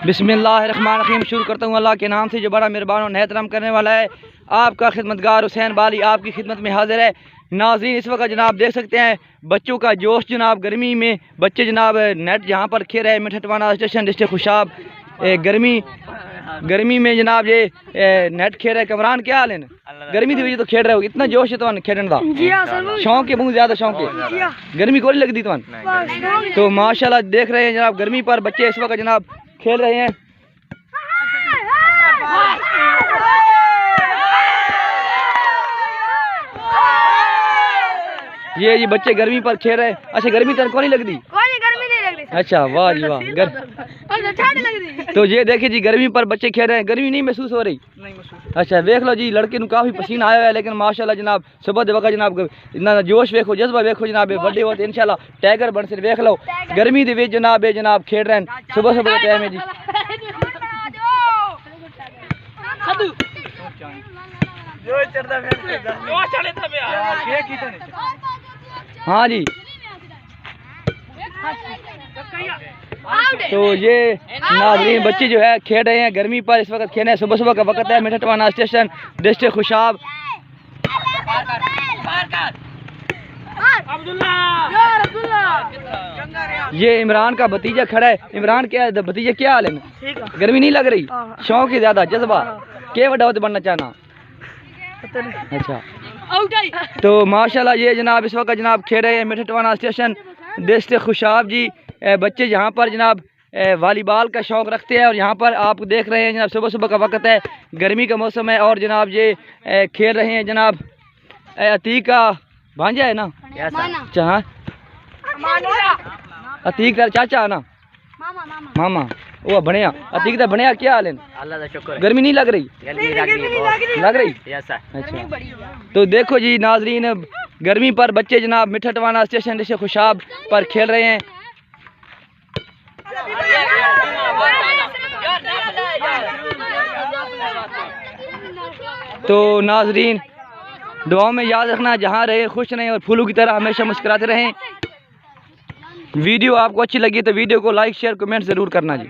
बिस्मिल्लाहिर्रहमानिर्रहीम। शुरू करता हूँ अल्लाह के नाम से जो बड़ा मेहरबान और नहायत रहम करने वाला है। आपका खिदमतगार हुसैन बाली आपकी खिदमत में हाजिर है। नाज़रीन, इस वक्त जनाब देख सकते हैं बच्चों का जोश। जनाब गर्मी में बच्चे जनाब नेट जहाँ पर खेल रहे हैं मिठटवाना स्टेशन डिस्ट्रिक्ट खुशाब। गर्मी में जनाब ये नेट खेल रहे। कमरान क्या हाल है? गर्मी की वजह तो खेल रहे हो, इतना जोश है तो खेलने का शौक है, बहुत ज़्यादा शौक है। गर्मी को नहीं लगती तो माशाल्लाह देख रहे हैं जनाब गर्मी पर बच्चे इस वक्त जनाब खेल रहे हैं। ये जी बच्चे गर्मी पर खेल रहे हैं। अच्छा, गर्मी तो को नहीं लगती? गर्मी नहीं लगती। अच्छा, वाह जी वाह। तो ये देखिए जी गर्मी पर बच्चे खेल रहे हैं। गर्मी नहीं महसूस हो रही? नहीं महसूस। अच्छा, देख लो जी लड़के काफ़ी पसीना आया हुआ है, लेकिन माशाल्लाह जनाब सुबह दे वक्त जनाब इतना जोश वेखो, जज्बा वेखो जनाब। बड़े होते इंशाल्लाह टाइगर बन से वेख लो। गर्मी दे विच जनाब खेल रहे हैं। सुबह सुबह का टाइम है जी। हाँ जी, तो ये नाज़रीन बच्चे जो है खेल रहे हैं गर्मी पर। इस वक्त खेल रहे हैं। सुबह सुबह का वक्त है। मिठटवाना स्टेशन डिस्ट्रिक्ट खुशाब। ये इमरान का भतीजा खड़ा है। इमरान क्या है भतीजा, क्या हाल है? गर्मी नहीं लग रही? शौक है ज़्यादा, जज्बा क्या बड़ा होते बनना चाहना? अच्छा, तो माशाल्लाह ये जनाब इस वक्त जनाब खेल रहे हैं मिठटवाना स्टेशन डिस्ट्रिक्ट खुशाब जी। बच्चे यहाँ पर जनाब वॉलीबॉल का शौक़ रखते हैं और यहाँ पर आप देख रहे हैं जनाब सुबह सुबह का वक्त है, गर्मी का मौसम है और जनाब ये खेल रहे हैं। जनाब अतीक का भांजा है ना? हाँ, अतीक का चाचा ना? मामा वो बढ़िया। अतीक का बढ़िया। क्या हाल है? अल्लाह का शुक्र। गर्मी नहीं लग रही? लग रही। अच्छा, तो देखो जी नाजरीन गर्मी पर बच्चे जनाब मिठटवाना स्टेशन से खुशाब पर खेल रहे हैं। तो नाजरीन दुआओं में याद रखना, जहाँ रहे खुश रहें और फूलों की तरह हमेशा मुस्कुराते रहें। वीडियो आपको अच्छी लगी तो वीडियो को लाइक शेयर कमेंट ज़रूर करना जी।